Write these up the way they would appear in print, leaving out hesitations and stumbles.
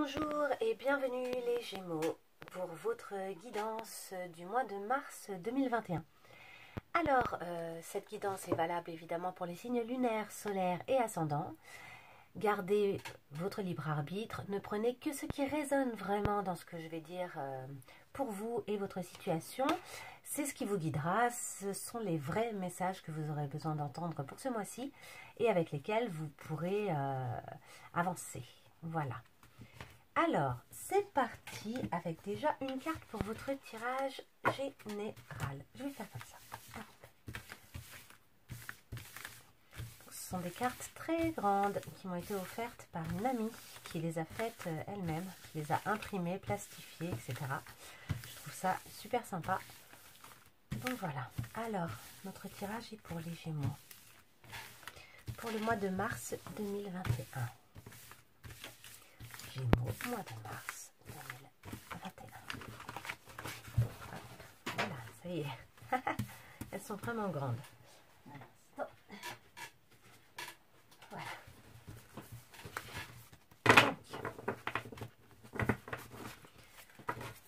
Bonjour et bienvenue les Gémeaux pour votre guidance du mois de mars 2021. Alors, cette guidance est valable évidemment pour les signes lunaires, solaires et ascendants. Gardez votre libre arbitre, ne prenez que ce qui résonne vraiment dans ce que je vais dire pour vous et votre situation. C'est ce qui vous guidera, ce sont les vrais messages que vous aurez besoin d'entendre pour ce mois-ci et avec lesquels vous pourrez avancer. Voilà. Alors, c'est parti avec déjà une carte pour votre tirage général. Je vais faire comme ça. Ce sont des cartes très grandes qui m'ont été offertes par une amie qui les a faites elle-même, qui les a imprimées, plastifiées, etc. Je trouve ça super sympa. Donc voilà. Alors, notre tirage est pour les Gémeaux. Pour le mois de mars 2021. Gémeaux, mois de mars 2021. Voilà, ça y est. Elles sont vraiment grandes. Voilà.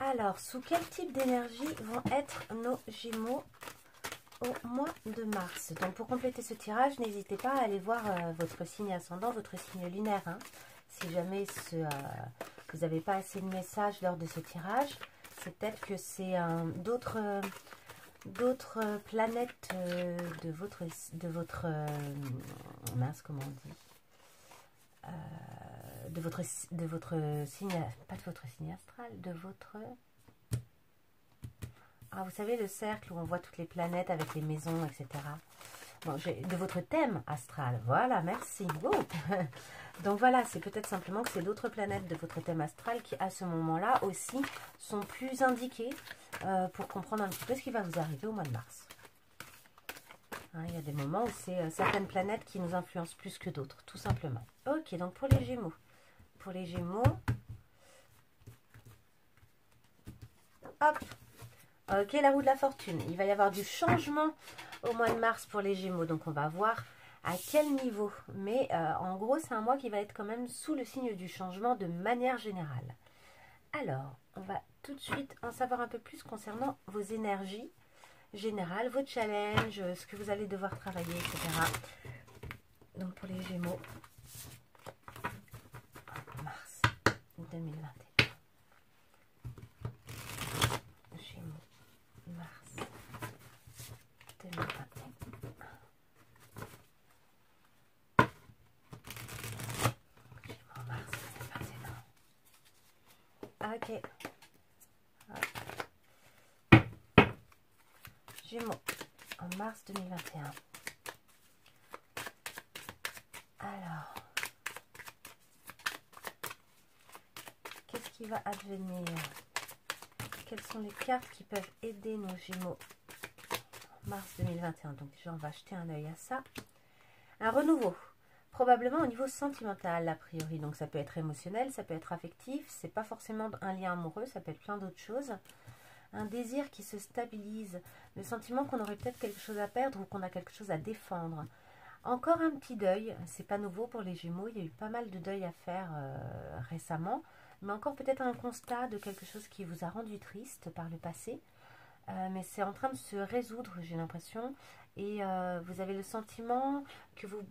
Alors, sous quel type d'énergie vont être nos Gémeaux au mois de mars? Donc, pour compléter ce tirage, n'hésitez pas à aller voir votre signe ascendant, votre signe lunaire. Hein. Si jamais vous n'avez pas assez de messages lors de ce tirage, c'est peut-être que c'est d'autres planètes de votre mince, comment on dit, de votre signe, pas de votre signe astral, de votre, vous savez, le cercle où on voit toutes les planètes avec les maisons, etc. Bon, de votre thème astral, voilà, merci. Donc voilà, c'est peut-être simplement que c'est d'autres planètes de votre thème astral qui, à ce moment-là aussi, sont plus indiquées pour comprendre un petit peu ce qui va vous arriver au mois de mars. Hein, il y a des moments où c'est certaines planètes qui nous influencent plus que d'autres, tout simplement. Ok, donc pour les Gémeaux. Pour les Gémeaux, hop, ok, la roue de la fortune. Il va y avoir du changement au mois de mars pour les Gémeaux, donc on va voir à quel niveau. Mais en gros, c'est un mois qui va être quand même sous le signe du changement de manière générale. Alors, on va tout de suite en savoir un peu plus concernant vos énergies générales, vos challenges, ce que vous allez devoir travailler, etc. Donc pour les Gémeaux, mars 2021. Gémeaux, mars 2021. Gémeaux, mars 2021. Ok. Gémeaux, en mars 2021. Alors, qu'est-ce qui va advenir? Quelles sont les cartes qui peuvent aider nos Gémeaux en mars 2021? Donc déjà, on va jeter un œil à ça. Un renouveau, probablement au niveau sentimental, a priori. Donc ça peut être émotionnel, ça peut être affectif. C'est pas forcément un lien amoureux, ça peut être plein d'autres choses. Un désir qui se stabilise, le sentiment qu'on aurait peut-être quelque chose à perdre ou qu'on a quelque chose à défendre. Encore un petit deuil, c'est pas nouveau pour les Gémeaux, il y a eu pas mal de deuil à faire récemment, mais encore peut-être un constat de quelque chose qui vous a rendu triste par le passé, mais c'est en train de se résoudre, j'ai l'impression, et vous avez le sentiment que vous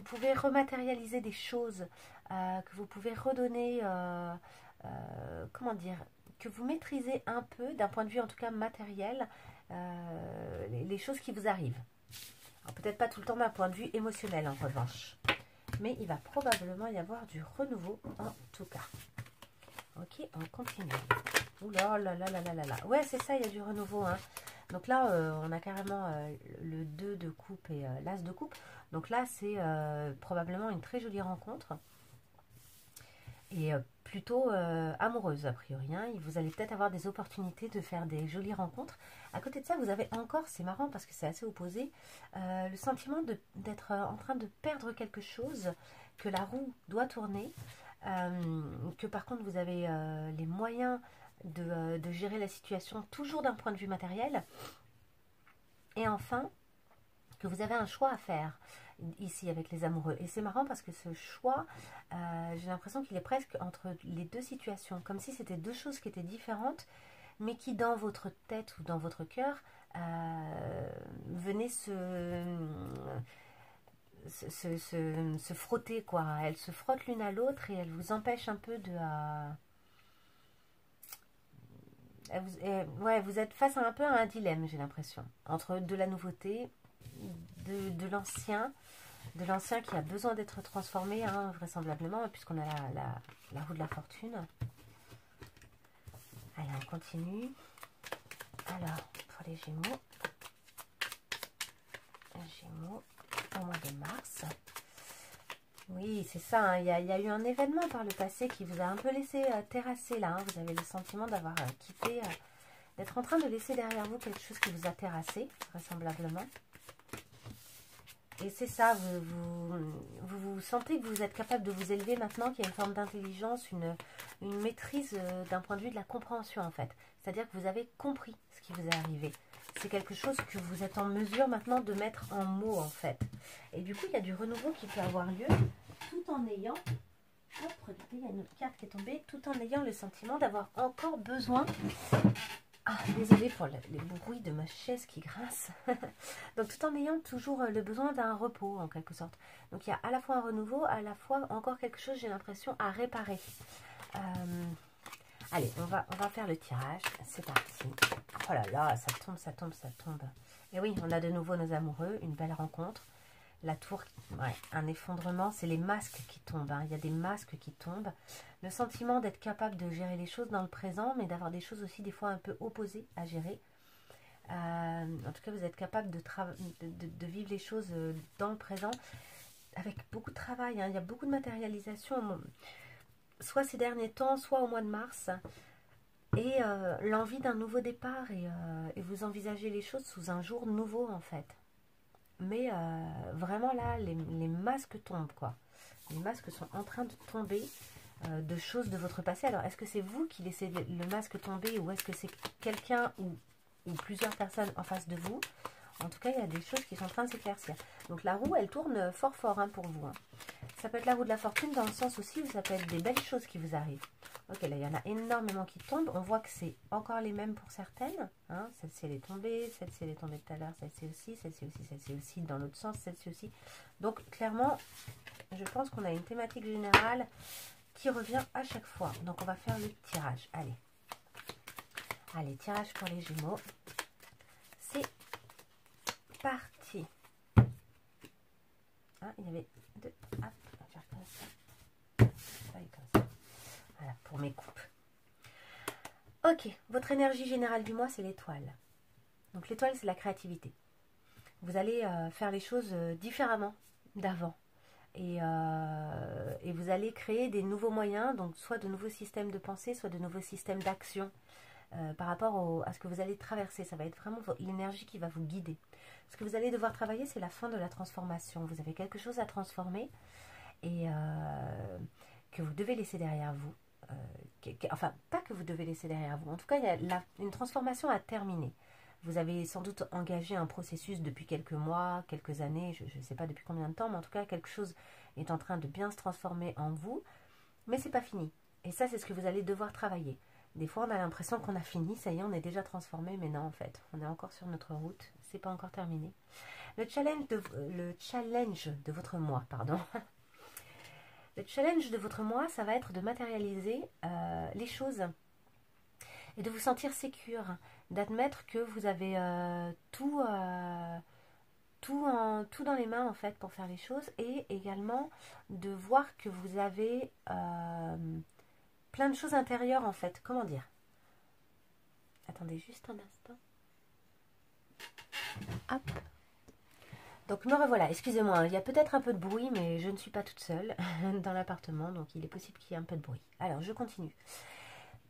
pouvez rematérialiser des choses, que vous pouvez redonner, comment dire, que vous maîtrisez un peu, d'un point de vue en tout cas matériel, les choses qui vous arrivent. Peut-être pas tout le temps d'un point de vue émotionnel en revanche. Mais il va probablement y avoir du renouveau en tout cas. Ok, on continue. Ouh là là là là là là là. Ouais, c'est ça, il y a du renouveau. Hein. Donc là, on a carrément le 2 de coupe et l'as de coupe. Donc là, c'est probablement une très jolie rencontre. Et plutôt amoureuse a priori. Hein. Vous allez peut-être avoir des opportunités de faire des jolies rencontres. À côté de ça, vous avez encore, c'est marrant parce que c'est assez opposé, le sentiment d'être en train de perdre quelque chose, que la roue doit tourner, que par contre vous avez les moyens de gérer la situation toujours d'un point de vue matériel. Et enfin, que vous avez un choix à faire. ici avec les amoureux. Et c'est marrant parce que ce choix, j'ai l'impression qu'il est presque entre les deux situations, comme si c'était deux choses qui étaient différentes, mais qui dans votre tête ou dans votre cœur venaient se frotter, quoi. Elles se frottent l'une à l'autre et elles vous empêchent un peu de... ouais, vous êtes face à un peu à un dilemme, j'ai l'impression, entre de la nouveauté, de l'ancien qui a besoin d'être transformé, hein, vraisemblablement, puisqu'on a la roue de la fortune. Allez, on continue. Alors, pour les Gémeaux, au mois de mars. Oui, c'est ça, hein, il y a eu un événement par le passé qui vous a un peu laissé terrasser là. Hein, vous avez le sentiment d'avoir quitté, d'être en train de laisser derrière vous quelque chose qui vous a terrassé, vraisemblablement. Et c'est ça, vous sentez que vous êtes capable de vous élever maintenant, qu'il y a une forme d'intelligence, une maîtrise d'un point de vue de la compréhension en fait. C'est-à-dire que vous avez compris ce qui vous est arrivé. C'est quelque chose que vous êtes en mesure maintenant de mettre en mots en fait. Et du coup, il y a du renouveau qui peut avoir lieu tout en ayant... Hop, regardez, il y a une autre carte qui est tombée. Tout en ayant le sentiment d'avoir encore besoin... Ah, désolée pour les bruits de ma chaise qui grince. Donc tout en ayant toujours le besoin d'un repos en quelque sorte. Donc il y a à la fois un renouveau, à la fois encore quelque chose, j'ai l'impression, à réparer. Allez, on va faire le tirage. C'est parti. Oh là là, ça tombe, ça tombe, ça tombe. Et oui, on a de nouveau nos amoureux, une belle rencontre. La tour, ouais, un effondrement, c'est les masques qui tombent. Hein. Il y a des masques qui tombent. Le sentiment d'être capable de gérer les choses dans le présent, mais d'avoir des choses aussi des fois un peu opposées à gérer. En tout cas, vous êtes capable de vivre les choses dans le présent avec beaucoup de travail. Hein. Il y a beaucoup de matérialisation, soit ces derniers temps, soit au mois de mars. Et l'envie d'un nouveau départ et vous envisagez les choses sous un jour nouveau en fait. Mais vraiment là, les masques tombent quoi. Les masques sont en train de tomber de choses de votre passé. Alors, est-ce que c'est vous qui laissez le masque tomber ou est-ce que c'est quelqu'un ou plusieurs personnes en face de vous? En tout cas, il y a des choses qui sont en train de s'éclaircir. Donc, la roue, elle tourne fort fort hein, pour vous. Hein. Ça peut être la roue de la fortune dans le sens aussi où ça peut être des belles choses qui vous arrivent. Ok, là, il y en a énormément qui tombent. On voit que c'est encore les mêmes pour certaines. Hein. Celle-ci, elle est tombée. Celle-ci, elle est tombée tout à l'heure. Celle-ci aussi. Celle-ci aussi. Celle-ci aussi. Dans l'autre sens, celle-ci aussi. Donc, clairement, je pense qu'on a une thématique générale qui revient à chaque fois. Donc, on va faire le tirage. Allez. Allez, tirage pour les Gémeaux. C'est parti. Ah, il y avait deux. Hop, on va faire comme ça. Comme ça. Voilà, pour mes coupes. Ok, votre énergie générale du mois, c'est l'étoile. Donc l'étoile, c'est la créativité. Vous allez faire les choses différemment d'avant. Et vous allez créer des nouveaux moyens, donc soit de nouveaux systèmes de pensée, soit de nouveaux systèmes d'action par rapport à ce que vous allez traverser. Ça va être vraiment l'énergie qui va vous guider. Ce que vous allez devoir travailler, c'est la fin de la transformation. Vous avez quelque chose à transformer et que vous devez laisser derrière vous. Enfin, pas que vous devez laisser derrière vous. En tout cas, il y a une transformation à terminer. Vous avez sans doute engagé un processus depuis quelques mois, quelques années, je ne sais pas depuis combien de temps, mais en tout cas, quelque chose est en train de bien se transformer en vous, mais c'est pas fini. Et ça, c'est ce que vous allez devoir travailler. Des fois, on a l'impression qu'on a fini, ça y est, on est déjà transformé, mais non, en fait, on est encore sur notre route, c'est pas encore terminé. Le challenge de votre mois, pardon. Le challenge de votre mois, ça va être de matérialiser les choses et de vous sentir sécure, d'admettre que vous avez tout dans les mains en fait pour faire les choses et également de voir que vous avez plein de choses intérieures en fait. Comment dire? Attendez juste un instant. Hop. Donc me revoilà, excusez-moi, il y a peut-être un peu de bruit, mais je ne suis pas toute seule dans l'appartement, donc il est possible qu'il y ait un peu de bruit. Alors, je continue.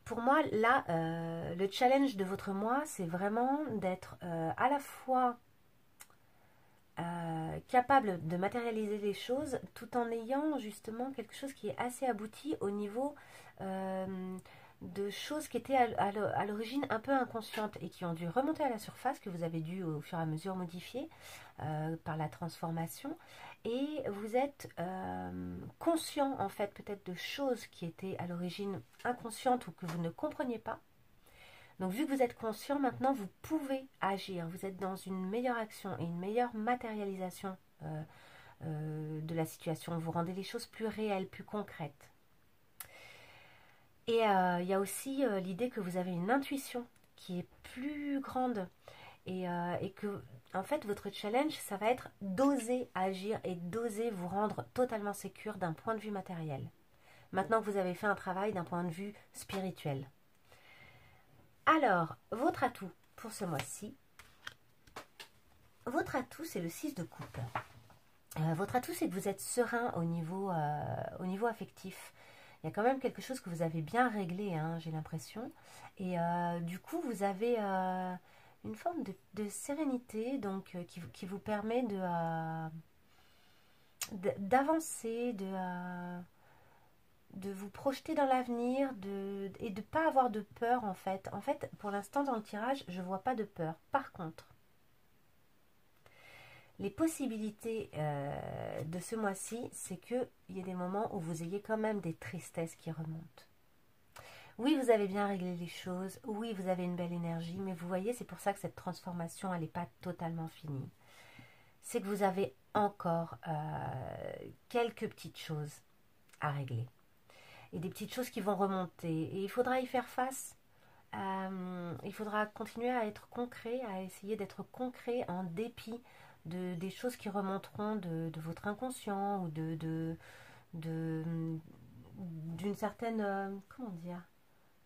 Pour moi, là, le challenge de votre mois, c'est vraiment d'être à la fois capable de matérialiser les choses, tout en ayant justement quelque chose qui est assez abouti au niveau de choses qui étaient à l'origine un peu inconscientes et qui ont dû remonter à la surface, que vous avez dû au fur et à mesure modifier par la transformation. Et vous êtes conscient en fait peut-être de choses qui étaient à l'origine inconscientes ou que vous ne compreniez pas. Donc vu que vous êtes conscient, maintenant vous pouvez agir. Vous êtes dans une meilleure action et une meilleure matérialisation de la situation. Vous rendez les choses plus réelles, plus concrètes. Et il y a aussi l'idée que vous avez une intuition qui est plus grande et que, en fait, votre challenge, ça va être d'oser agir et d'oser vous rendre totalement sécure d'un point de vue matériel. Maintenant que vous avez fait un travail d'un point de vue spirituel. Alors, votre atout pour ce mois-ci, votre atout, c'est le 6 de coupe. Votre atout, c'est que vous êtes serein au niveau affectif. Il y a quand même quelque chose que vous avez bien réglé, hein, j'ai l'impression. Et du coup, vous avez une forme de sérénité donc, qui vous permet d'avancer, de vous projeter dans l'avenir et de ne pas avoir de peur en fait. En fait, pour l'instant, dans le tirage, je ne vois pas de peur. Par contre, les possibilités de ce mois-ci, c'est qu'il y a des moments où vous ayez quand même des tristesses qui remontent. Oui, vous avez bien réglé les choses. Oui, vous avez une belle énergie. Mais vous voyez, c'est pour ça que cette transformation, elle n'est pas totalement finie. C'est que vous avez encore quelques petites choses à régler. Et des petites choses qui vont remonter. Et il faudra y faire face. Il faudra continuer à être concret, à essayer d'être concret en dépit des choses qui remonteront de votre inconscient ou d'une certaine, comment dire,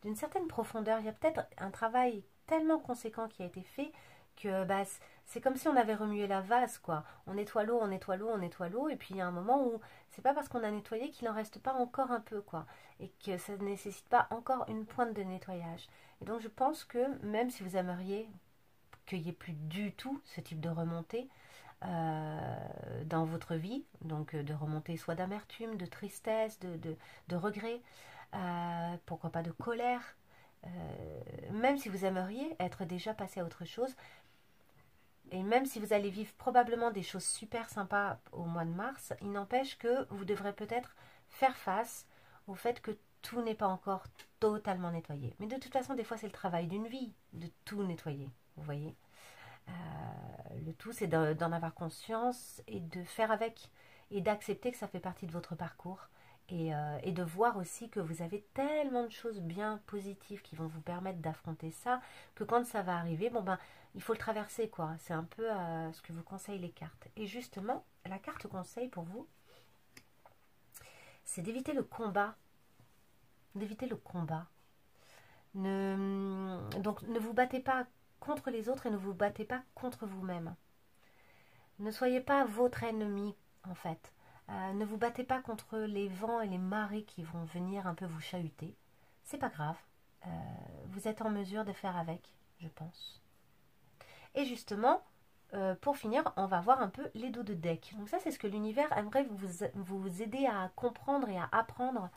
d'une certaine profondeur. Il y a peut-être un travail tellement conséquent qui a été fait que bah, c'est comme si on avait remué la vase, quoi. On nettoie l'eau, on nettoie l'eau, on nettoie l'eau, et puis il y a un moment où c'est pas parce qu'on a nettoyé qu'il en reste pas encore un peu, quoi, et que ça ne nécessite pas encore une pointe de nettoyage. Et donc je pense que même si vous aimeriez qu'il n'y ait plus du tout ce type de remontée dans votre vie, donc de remontée soit d'amertume, de tristesse, de regret, pourquoi pas de colère, même si vous aimeriez être déjà passé à autre chose, et même si vous allez vivre probablement des choses super sympas au mois de mars, il n'empêche que vous devrez peut-être faire face au fait que tout n'est pas encore totalement nettoyé. Mais de toute façon, des fois, c'est le travail d'une vie de tout nettoyer, vous voyez. Le tout, c'est d'en avoir conscience et de faire avec et d'accepter que ça fait partie de votre parcours et de voir aussi que vous avez tellement de choses bien positives qui vont vous permettre d'affronter ça que quand ça va arriver, bon ben, il faut le traverser quoi. C'est un peu ce que vous conseillent les cartes. Et justement, la carte conseil pour vous, c'est d'éviter le combat. D'éviter le combat. Donc ne vous battez pas contre les autres et ne vous battez pas contre vous-même. Ne soyez pas votre ennemi, en fait. Ne vous battez pas contre les vents et les marées qui vont venir un peu vous chahuter. C'est pas grave. Vous êtes en mesure de faire avec, je pense. Et justement, pour finir, on va voir un peu les dos de deck. Donc ça, c'est ce que l'univers aimerait vous aider à comprendre et à apprendre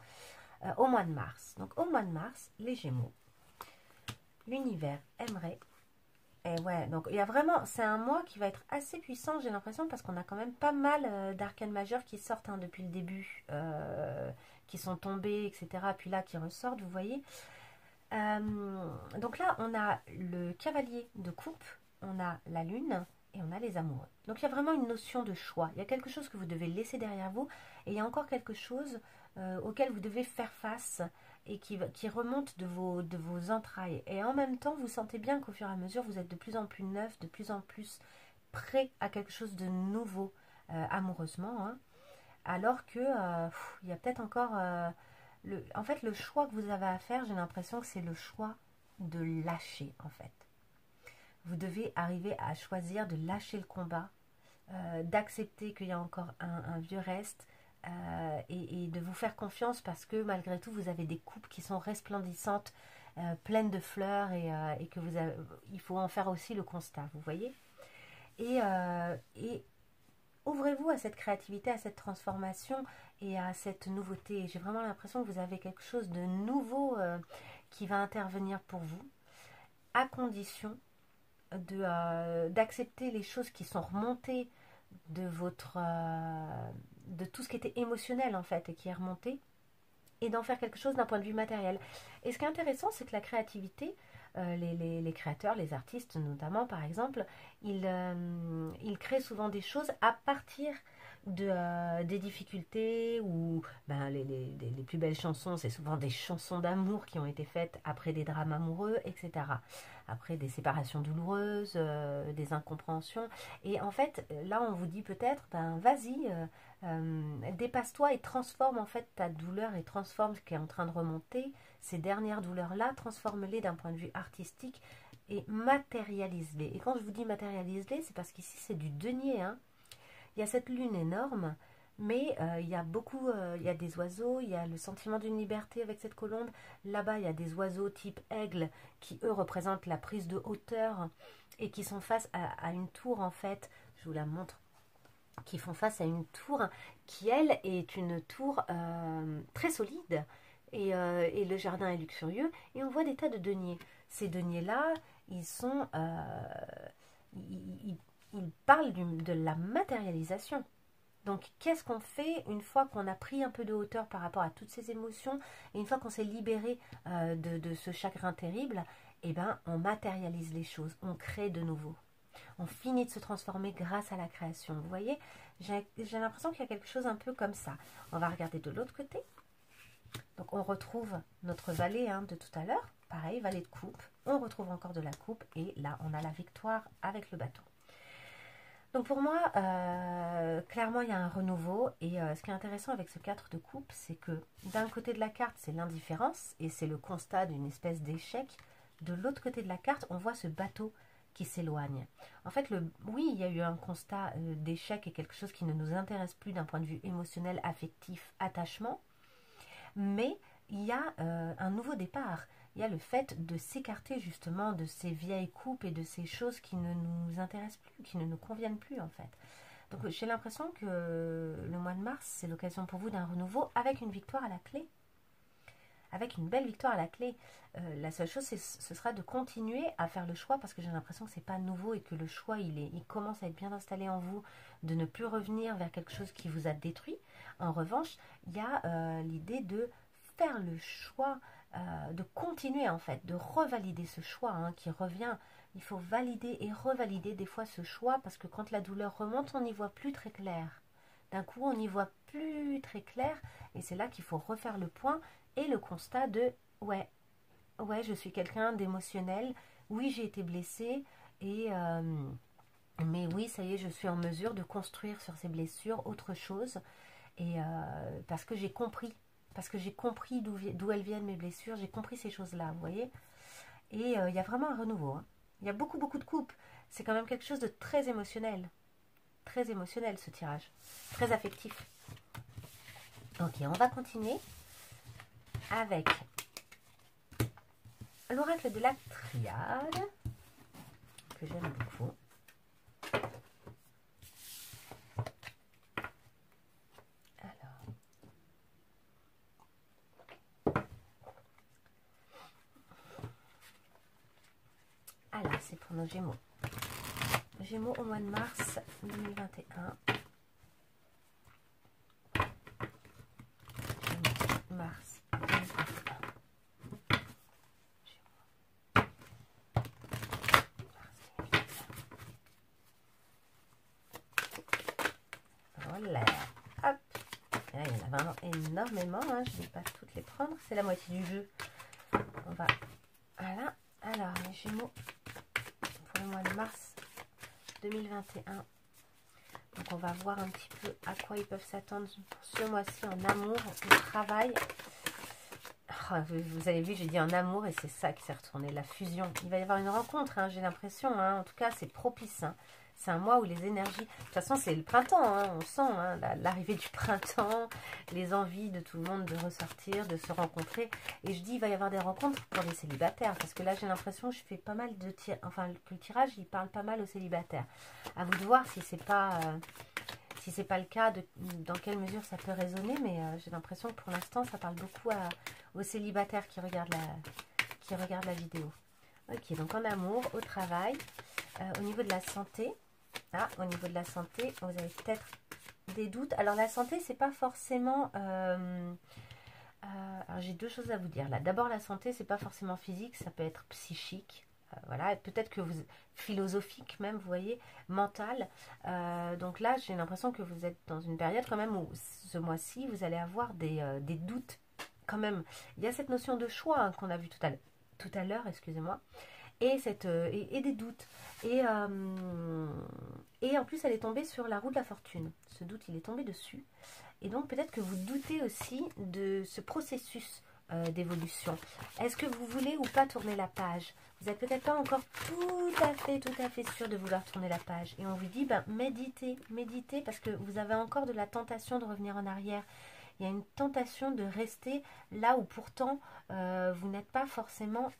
au mois de mars. Donc au mois de mars, les Gémeaux, l'univers aimerait. Et ouais, donc il y a vraiment, c'est un mois qui va être assez puissant, j'ai l'impression, parce qu'on a quand même pas mal d'arcanes majeures qui sortent hein, depuis le début, qui sont tombés, etc. Puis là, qui ressortent, vous voyez. Donc là, on a le cavalier de coupe, on a la lune et on a les amoureux. Donc il y a vraiment une notion de choix. Il y a quelque chose que vous devez laisser derrière vous et il y a encore quelque chose auquel vous devez faire face et qui remonte de vos entrailles. Et en même temps, vous sentez bien qu'au fur et à mesure, vous êtes de plus en plus neuf, de plus en plus prêt à quelque chose de nouveau amoureusement. Hein. Alors que il y a peut-être encore... en fait, le choix que vous avez à faire, j'ai l'impression que c'est le choix de lâcher, en fait. Vous devez arriver à choisir de lâcher le combat, d'accepter qu'il y a encore un vieux reste, et de vous faire confiance parce que malgré tout vous avez des coupes qui sont resplendissantes, pleines de fleurs et que il faut en faire aussi le constat, vous voyez. Et ouvrez-vous à cette créativité, à cette transformation et à cette nouveauté. J'ai vraiment l'impression que vous avez quelque chose de nouveau qui va intervenir pour vous, à condition d'accepter les choses qui sont remontées de de tout ce qui était émotionnel en fait et qui est remonté, et d'en faire quelque chose d'un point de vue matériel. Et ce qui est intéressant, c'est que la créativité, les créateurs, les artistes notamment par exemple, ils créent souvent des choses à partir des difficultés, ou les plus belles chansons, c'est souvent des chansons d'amour qui ont été faites après des drames amoureux, etc. Après des séparations douloureuses, des incompréhensions. Et en fait, là on vous dit peut-être, vas-y, dépasse-toi et transforme en fait ta douleur, et transforme ce qui est en train de remonter, ces dernières douleurs-là, transforme-les d'un point de vue artistique et matérialise-les. Et quand je vous dis matérialise-les, c'est parce qu'ici c'est du denier, hein. Il y a cette lune énorme, mais il y a il y a des oiseaux, il y a le sentiment d'une liberté avec cette colombe. Là-bas, il y a des oiseaux type aigle qui, eux, représentent la prise de hauteur et qui sont face à une tour, en fait. Je vous la montre. Qui font face à une tour qui, elle, est une tour très solide. Et le jardin est luxurieux. Et on voit des tas de deniers. Ces deniers-là, ils sont... ils parlent de la matérialisation. Donc, qu'est-ce qu'on fait une fois qu'on a pris un peu de hauteur par rapport à toutes ces émotions, et une fois qu'on s'est libéré de ce chagrin terrible, eh ben, on matérialise les choses, on crée de nouveau. On finit de se transformer grâce à la création. Vous voyez, j'ai l'impression qu'il y a quelque chose un peu comme ça. On va regarder de l'autre côté. Donc, on retrouve notre valet de tout à l'heure. Pareil, valet de coupe. On retrouve encore de la coupe. Et là, on a la victoire avec le bateau. Donc pour moi, clairement, il y a un renouveau. Et ce qui est intéressant avec ce 4 de coupe, c'est que d'un côté de la carte, c'est l'indifférence. Et c'est le constat d'une espèce d'échec. De l'autre côté de la carte, on voit ce bateau qui s'éloigne. En fait, oui, il y a eu un constat d'échec et quelque chose qui ne nous intéresse plus d'un point de vue émotionnel, affectif, attachement. Mais il y a un nouveau départ. Il y a le fait de s'écarter justement de ces vieilles coupes et de ces choses qui ne nous intéressent plus, qui ne nous conviennent plus en fait. Donc j'ai l'impression que le mois de mars, c'est l'occasion pour vous d'un renouveau avec une victoire à la clé. Avec une belle victoire à la clé. La seule chose, ce sera de continuer à faire le choix, parce que j'ai l'impression que c'est pas nouveau et que le choix, il commence à être bien installé en vous, de ne plus revenir vers quelque chose qui vous a détruit. En revanche, il y a l'idée de faire le choix, de continuer en fait, de revalider ce choix qui revient. Il faut valider et revalider des fois ce choix, parce que quand la douleur remonte, on n'y voit plus très clair. D'un coup, on n'y voit plus très clair, et c'est là qu'il faut refaire le point et le constat de ouais, je suis quelqu'un d'émotionnel, oui, j'ai été blessée, mais oui, ça y est, je suis en mesure de construire sur ces blessures autre chose, et parce que j'ai compris d'où elles viennent mes blessures, j'ai compris ces choses-là, vous voyez. Et il y a vraiment un renouveau. Il y a beaucoup de coupes. C'est quand même quelque chose de très émotionnel ce tirage, très affectif. Ok, on va continuer avec l'oracle de la triade, que j'aime beaucoup. Alors, c'est pour nos Gémeaux. Gémeaux au mois de mars 2021. Mars 2021. Voilà. Hop. Là, il y en a vraiment énormément. Je ne vais pas toutes les prendre. C'est la moitié du jeu. On va... Voilà. Alors, les Gémeaux pour le mois de mars 2021. Donc, on va voir un petit peu à quoi ils peuvent s'attendre pour ce mois-ci en amour, au travail. Oh, vous avez vu, j'ai dit en amour et c'est ça qui s'est retourné, la fusion. Il va y avoir une rencontre, j'ai l'impression. En tout cas, c'est propice. C'est un mois où les énergies... De toute façon, c'est le printemps, on sent l'arrivée du printemps, les envies de tout le monde de ressortir, de se rencontrer. Et je dis, il va y avoir des rencontres pour les célibataires, parce que là, j'ai l'impression que je fais pas mal de tirages... Enfin, que le tirage, il parle pas mal aux célibataires. À vous de voir si c'est pas... Si c'est pas le cas, dans quelle mesure ça peut résonner, mais j'ai l'impression que pour l'instant, ça parle beaucoup aux célibataires qui regardent qui regardent la vidéo. Ok, donc en amour, au travail, au niveau de la santé. Ah, au niveau de la santé, vous avez peut-être des doutes. Alors la santé, c'est pas forcément... alors j'ai deux choses à vous dire là. D'abord, la santé, c'est pas forcément physique, ça peut être psychique. Voilà, peut-être que vous... philosophique même, vous voyez, mental. Donc là, j'ai l'impression que vous êtes dans une période quand même où ce mois-ci, vous allez avoir des doutes. Quand même, il y a cette notion de choix hein, qu'on a vu tout à l'heure, excusez-moi, et, et des doutes. Et en plus, elle est tombée sur la roue de la fortune. Ce doute, il est tombé dessus. Et donc, peut-être que vous doutez aussi de ce processus d'évolution. Est-ce que vous voulez ou pas tourner la page? Vous n'êtes peut-être pas encore tout à fait sûr de vouloir tourner la page. Et on vous dit, ben, méditez, méditez, parce que vous avez encore de la tentation de revenir en arrière. Il y a une tentation de rester là où pourtant vous n'êtes pas forcément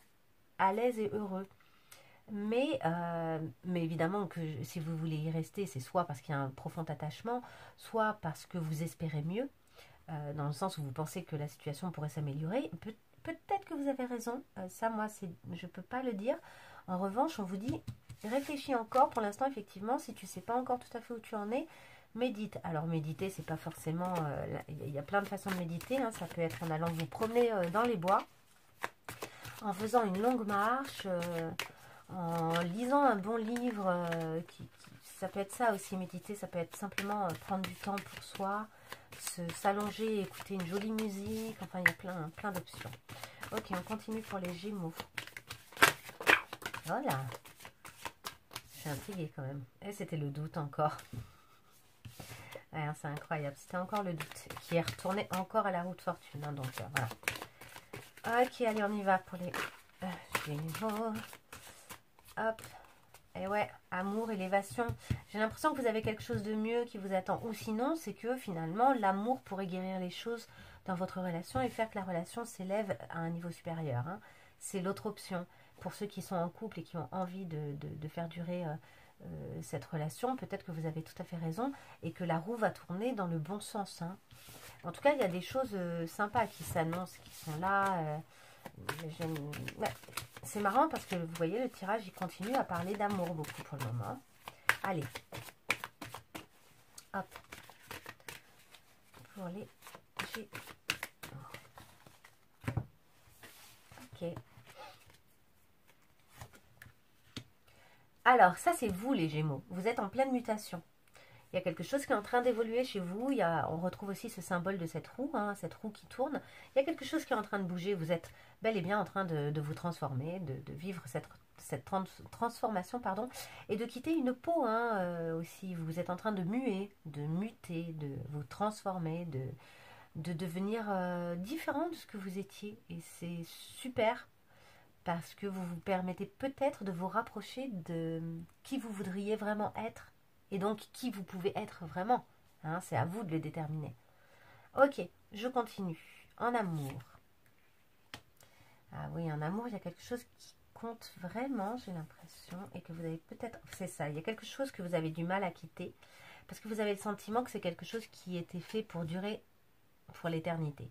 à l'aise et heureux. Mais évidemment que si vous voulez y rester, c'est soit parce qu'il y a un profond attachement, soit parce que vous espérez mieux, dans le sens où vous pensez que la situation pourrait s'améliorer. Peut-être que vous avez raison, ça moi je ne peux pas le dire. En revanche, on vous dit, réfléchis encore. Pour l'instant, effectivement, si tu ne sais pas encore tout à fait où tu en es, médite. Alors méditer, c'est pas forcément... il y a plein de façons de méditer. Hein. Ça peut être en allant vous promener dans les bois, en faisant une longue marche, en lisant un bon livre. Ça peut être ça aussi, méditer. Ça peut être simplement prendre du temps pour soi, s'allonger, écouter une jolie musique. Enfin, il y a plein d'options. Ok, on continue pour les Gémeaux. Voilà. Je suis intriguée quand même. Et c'était le doute encore. Ouais, c'est incroyable. C'était encore le doute qui est retourné encore à la roue de fortune. Hein, donc voilà. Ok, allez, on y va pour les Gémeaux. Hop. Et ouais, amour, élévation. J'ai l'impression que vous avez quelque chose de mieux qui vous attend. Ou sinon, c'est que finalement, l'amour pourrait guérir les choses dans votre relation et faire que la relation s'élève à un niveau supérieur. Hein. C'est l'autre option. Pour ceux qui sont en couple et qui ont envie de faire durer cette relation, peut-être que vous avez tout à fait raison et que la roue va tourner dans le bon sens. Hein. En tout cas, il y a des choses sympas qui s'annoncent, qui sont là. Ouais. C'est marrant parce que vous voyez, le tirage, il continue à parler d'amour beaucoup pour le moment. Allez. Hop. Pour les Gémeaux. Ok. Alors, ça, c'est vous, les Gémeaux. Vous êtes en pleine mutation. Il y a quelque chose qui est en train d'évoluer chez vous. On retrouve aussi ce symbole de cette roue qui tourne. Il y a quelque chose qui est en train de bouger. Vous êtes bel et bien en train de vous transformer, de vivre cette transformation, pardon, et de quitter une peau aussi. Vous êtes en train de muer, de muter, de vous transformer, de devenir différent de ce que vous étiez. Et c'est super parce que vous vous permettez peut-être de vous rapprocher de qui vous voudriez vraiment être. Et donc, qui vous pouvez être vraiment. Hein, c'est à vous de le déterminer. Ok, je continue. En amour. Ah oui, en amour, il y a quelque chose qui compte vraiment, j'ai l'impression. Et que vous avez peut-être... C'est ça, il y a quelque chose que vous avez du mal à quitter. Parce que vous avez le sentiment que c'est quelque chose qui était fait pour durer pour l'éternité.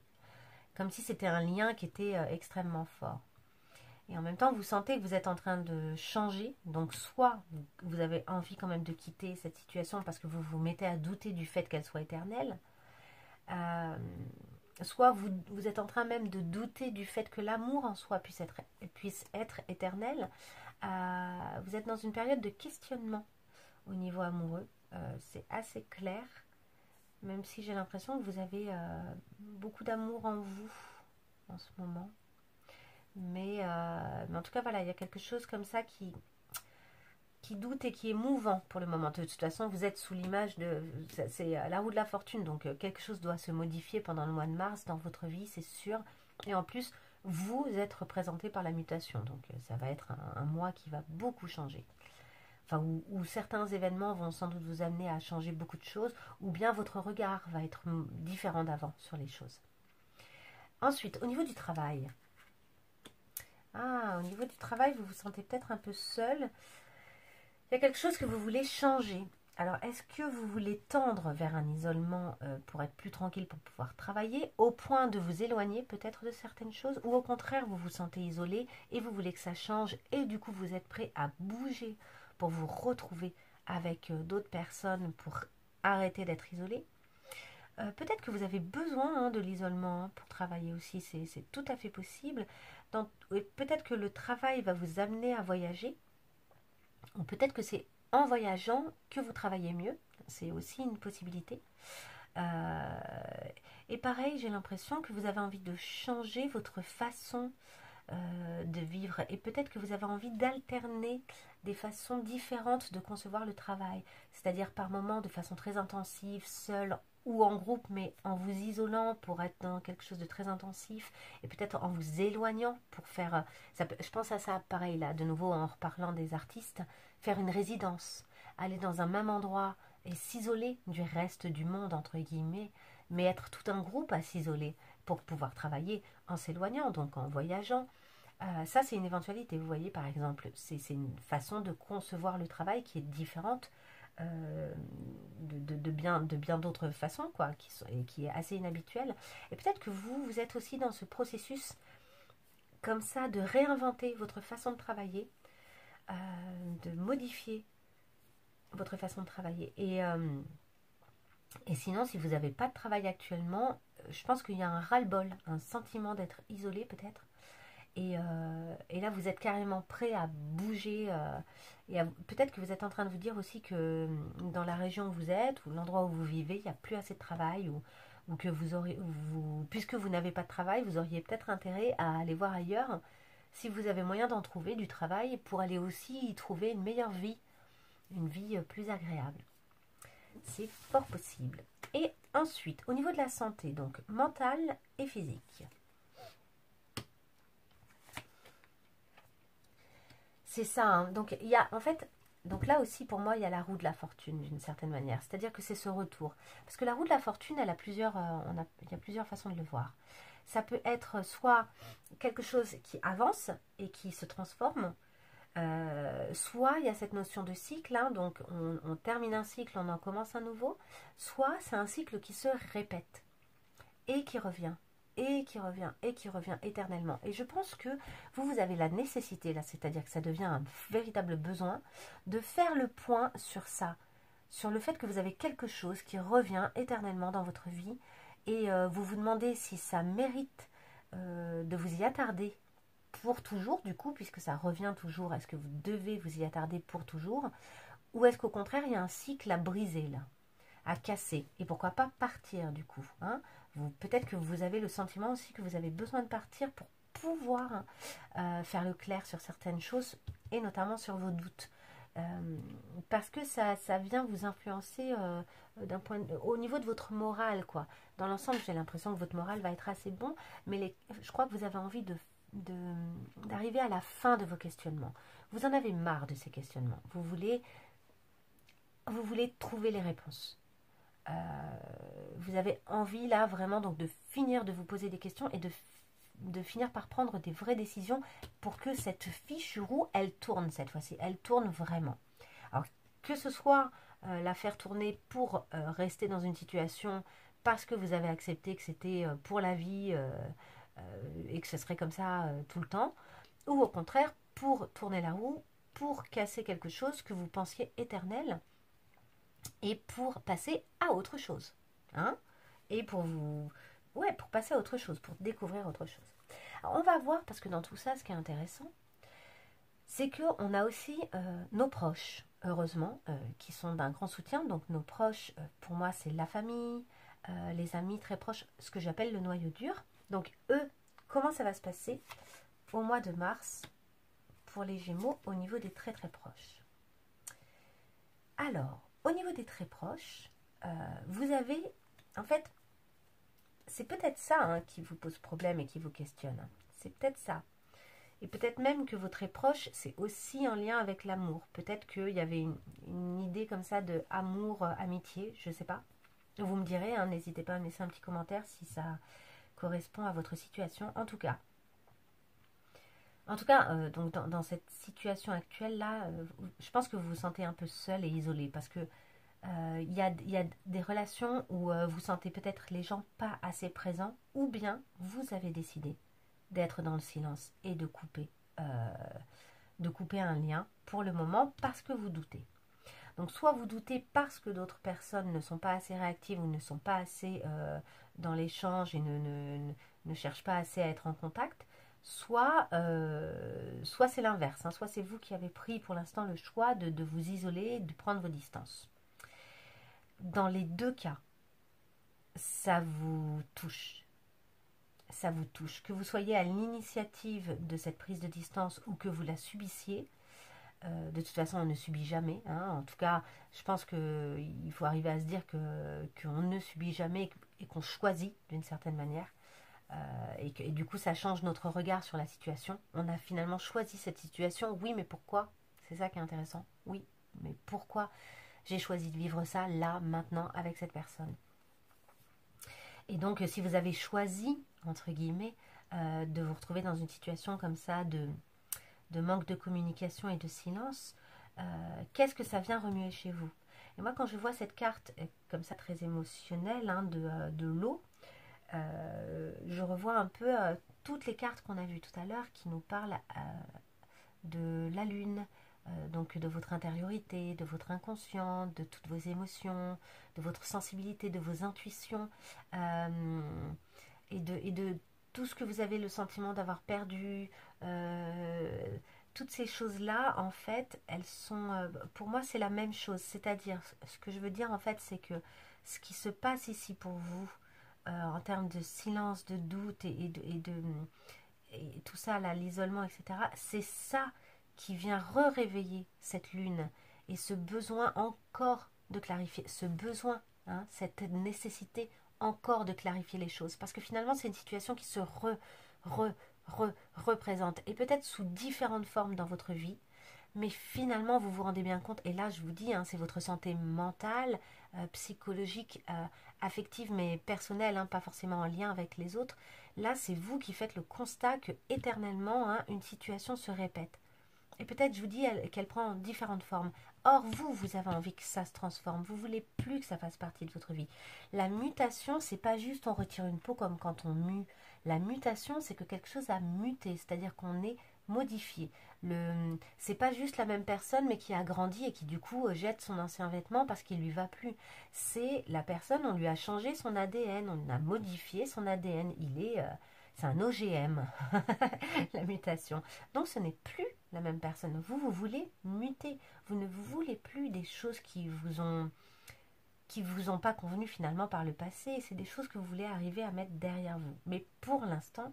Comme si c'était un lien qui était extrêmement fort. Et en même temps, vous sentez que vous êtes en train de changer. Donc, soit vous avez envie quand même de quitter cette situation parce que vous vous mettez à douter du fait qu'elle soit éternelle. Soit vous êtes en train même de douter du fait que l'amour en soi puisse être éternel. Vous êtes dans une période de questionnement au niveau amoureux. C'est assez clair. Même si j'ai l'impression que vous avez beaucoup d'amour en vous en ce moment. Mais en tout cas, voilà, il y a quelque chose comme ça qui doute et qui est mouvant pour le moment. De toute façon, vous êtes sous l'image de... C'est la roue de la fortune, donc quelque chose doit se modifier pendant le mois de mars dans votre vie, c'est sûr. Et en plus, vous êtes représenté par la mutation, donc ça va être un mois qui va beaucoup changer. Enfin, où certains événements vont sans doute vous amener à changer beaucoup de choses, ou bien votre regard va être différent d'avant sur les choses. Ensuite, au niveau du travail... Ah, au niveau du travail, vous vous sentez peut-être un peu seul. Il y a quelque chose que vous voulez changer. Alors, est-ce que vous voulez tendre vers un isolement pour être plus tranquille, pour pouvoir travailler, au point de vous éloigner peut-être de certaines choses, ou au contraire, vous vous sentez isolé et vous voulez que ça change, et du coup, vous êtes prêt à bouger pour vous retrouver avec d'autres personnes pour arrêter d'être isolé? Peut-être que vous avez besoin de l'isolement pour travailler aussi, c'est tout à fait possible. Peut-être que le travail va vous amener à voyager, ou peut-être que c'est en voyageant que vous travaillez mieux, c'est aussi une possibilité. Euh, et pareil, j'ai l'impression que vous avez envie de changer votre façon de vivre, et peut-être que vous avez envie d'alterner des façons différentes de concevoir le travail, c'est-à-dire par moments de façon très intensive, seul ou en groupe, mais en vous isolant pour être dans quelque chose de très intensif, et peut-être en vous éloignant pour faire, je pense à ça pareil là, de nouveau en reparlant des artistes, faire une résidence, aller dans un même endroit et s'isoler du reste du monde, entre guillemets, mais être tout un groupe à s'isoler pour pouvoir travailler en s'éloignant, donc en voyageant. Ça, c'est une éventualité, vous voyez, par exemple. C'est une façon de concevoir le travail qui est différente de bien d'autres façons, quoi, et qui est assez inhabituelle. Et peut-être que vous êtes aussi dans ce processus comme ça de réinventer votre façon de travailler, de modifier votre façon de travailler. Et sinon, si vous n'avez pas de travail actuellement, je pense qu'il y a un ras-le-bol, un sentiment d'être isolé peut-être. Et là, vous êtes carrément prêt à bouger. Et peut-être que vous êtes en train de vous dire aussi que dans la région où vous êtes, ou l'endroit où vous vivez, il n'y a plus assez de travail, ou que puisque vous n'avez pas de travail, vous auriez peut-être intérêt à aller voir ailleurs, si vous avez moyen d'en trouver du travail, pour aller aussi y trouver une meilleure vie, une vie plus agréable. C'est fort possible. Et ensuite, au niveau de la santé, donc mentale et physique. C'est ça, hein. Donc il y a en fait, donc là aussi pour moi il y a la roue de la fortune d'une certaine manière, c'est-à-dire que c'est ce retour. Parce que la roue de la fortune, elle a il y a plusieurs façons de le voir. Ça peut être soit quelque chose qui avance et qui se transforme, soit il y a cette notion de cycle, hein, donc on termine un cycle, on en commence un nouveau, soit c'est un cycle qui se répète et qui revient, et qui revient, et qui revient éternellement. Et je pense que vous avez la nécessité, là, c'est-à-dire que ça devient un véritable besoin, de faire le point sur ça, sur le fait que vous avez quelque chose qui revient éternellement dans votre vie, et vous vous demandez si ça mérite de vous y attarder pour toujours, du coup, puisque ça revient toujours, est-ce que vous devez vous y attarder pour toujours, ou est-ce qu'au contraire, il y a un cycle à briser, là, à casser, et pourquoi pas partir, du coup, hein. Peut-être que vous avez le sentiment aussi que vous avez besoin de partir pour pouvoir faire le clair sur certaines choses, et notamment sur vos doutes. Parce que ça vient vous influencer au niveau de votre morale, quoi. Dans l'ensemble, j'ai l'impression que votre morale va être assez bon, mais je crois que vous avez envie d'arriver à la fin de vos questionnements. Vous en avez marre de ces questionnements. Vous voulez trouver les réponses. Vous avez envie là vraiment donc de finir de vous poser des questions et de finir par prendre des vraies décisions pour que cette fiche roue, elle tourne cette fois-ci, elle tourne vraiment. Alors que ce soit la faire tourner pour rester dans une situation parce que vous avez accepté que c'était pour la vie et que ce serait comme ça tout le temps, ou au contraire pour tourner la roue, pour casser quelque chose que vous pensiez éternel, et pour passer à autre chose, hein, et pour passer à autre chose, pour découvrir autre chose. Alors, on va voir, parce que dans tout ça, ce qui est intéressant, c'est qu'on a aussi nos proches, heureusement, qui sont d'un grand soutien. Donc nos proches, pour moi, c'est la famille, les amis très proches, ce que j'appelle le noyau dur. Donc eux, comment ça va se passer au mois de mars pour les Gémeaux au niveau des très très proches? Alors, au niveau des très proches, vous avez, en fait, c'est peut-être ça hein, qui vous pose problème et qui vous questionne. C'est peut-être ça. Et peut-être même que vos très proches, c'est aussi en lien avec l'amour. Peut-être qu'il y avait une idée comme ça de amour, amitié, je ne sais pas. Vous me direz, hein, n'hésitez pas à me laisser un petit commentaire si ça correspond à votre situation. En tout cas, donc dans cette situation actuelle-là, je pense que vous vous sentez un peu seul et isolé parce que Il y a des relations où vous sentez peut-être les gens pas assez présents, ou bien vous avez décidé d'être dans le silence et de couper un lien pour le moment parce que vous doutez. Donc soit vous doutez parce que d'autres personnes ne sont pas assez réactives ou ne sont pas assez dans l'échange et ne cherchent pas assez à être en contact, soit c'est l'inverse, hein, soit c'est vous qui avez pris pour l'instant le choix de vous isoler, de prendre vos distances. Dans les deux cas, ça vous touche. Ça vous touche. Que vous soyez à l'initiative de cette prise de distance ou que vous la subissiez, de toute façon, on ne subit jamais. Hein. En tout cas, je pense qu'il faut arriver à se dire qu'on ne subit jamais et qu'on choisit d'une certaine manière. Et du coup, ça change notre regard sur la situation. On a finalement choisi cette situation. Oui, mais pourquoi? C'est ça qui est intéressant. Oui, mais pourquoi j'ai choisi de vivre ça là, maintenant, avec cette personne? Et donc, si vous avez choisi, entre guillemets, de vous retrouver dans une situation comme ça, de manque de communication et de silence, qu'est-ce que ça vient remuer chez vous? Et moi, quand je vois cette carte comme ça, très émotionnelle, hein, de l'eau, je revois un peu toutes les cartes qu'on a vues tout à l'heure qui nous parlent de la lune, donc de votre intériorité, de votre inconscient, de toutes vos émotions, de votre sensibilité, de vos intuitions, et de tout ce que vous avez le sentiment d'avoir perdu. Toutes ces choses-là, en fait, elles sont... pour moi, c'est la même chose. C'est-à-dire, ce que je veux dire, en fait, c'est que ce qui se passe ici pour vous, en termes de silence, de doute et tout ça, là, l'isolement, etc., c'est ça qui vient réveiller cette lune et ce besoin encore de clarifier, ce besoin, hein, cette nécessité encore de clarifier les choses. Parce que finalement, c'est une situation qui se représente et peut-être sous différentes formes dans votre vie. Mais finalement, vous vous rendez bien compte, et là je vous dis, hein, c'est votre santé mentale, psychologique, affective, mais personnelle, hein, pas forcément en lien avec les autres. Là, c'est vous qui faites le constat que éternellement, hein, une situation se répète. Et peut-être, je vous dis, qu'elle prend différentes formes. Or, vous avez envie que ça se transforme. Vous voulez plus que ça fasse partie de votre vie. La mutation, c'est pas juste on retire une peau comme quand on mue. La mutation, c'est que quelque chose a muté, c'est-à-dire qu'on est modifié. C'est pas juste la même personne, mais qui a grandi et qui du coup jette son ancien vêtement parce qu'il lui va plus. C'est la personne, on lui a changé son ADN, on a modifié son ADN. C'est un OGM, la mutation. Donc ce n'est plus la même personne. Vous voulez muter. Vous ne voulez plus des choses qui vous ont pas convenu finalement par le passé. C'est des choses que vous voulez arriver à mettre derrière vous. Mais pour l'instant,